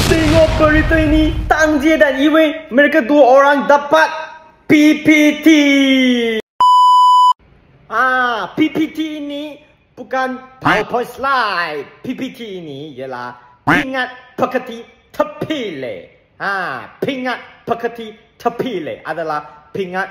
Tengok berita ini, Tang Jie dan Yi Wei, mereka dua orang dapat PPT. PPT ini bukan PowerPoint slide. PPT ini ialah pingat pekerti terpilih. Pingat pekerti terpilih adalah pingat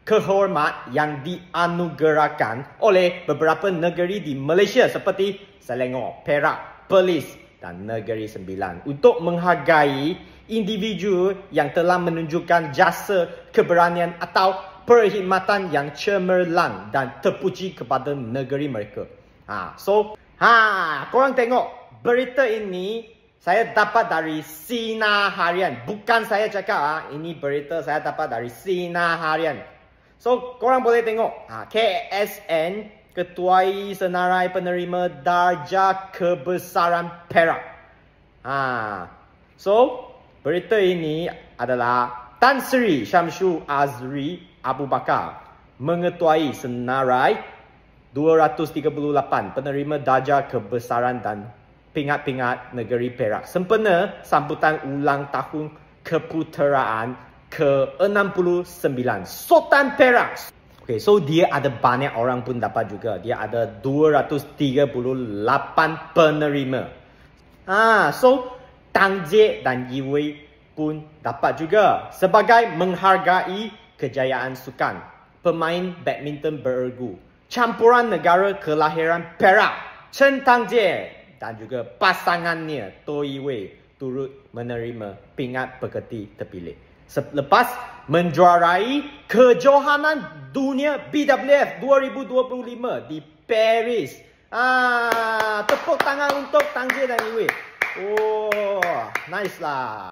kehormat yang dianugerahkan oleh beberapa negeri di Malaysia seperti Selangor, Perak, Perlis dan Negeri Sembilan untuk menghargai individu yang telah menunjukkan jasa keberanian atau perkhidmatan yang cemerlang dan terpuji kepada negeri mereka. Korang tengok berita ini saya dapat dari Sinar Harian. Bukan saya cakap, ini berita saya dapat dari Sinar Harian. So, korang boleh tengok KSN ketuai senarai penerima darjah kebesaran Perak. So, berita ini adalah Tan Sri Syamsul Azri Abu Bakar mengetuai senarai 238 penerima darjah kebesaran dan pingat-pingat negeri Perak sempena sambutan ulang tahun keputeraan ke-69 Sultan Perak. Okay, so dia ada banyak orang pun dapat juga. Dia ada 238 penerima. So Tang Jie dan Yi Wei pun dapat juga sebagai menghargai kejayaan sukan pemain badminton berergu campuran negara kelahiran Perak Chen Tang Jie dan juga pasangannya To Yi Wei turut menerima pingat pekerti terpilih selepas menjuarai kejohanan dunia BWF 2025 di Paris. Tepuk tangan untuk Tang Jie dan Yi Wei. Nice lah.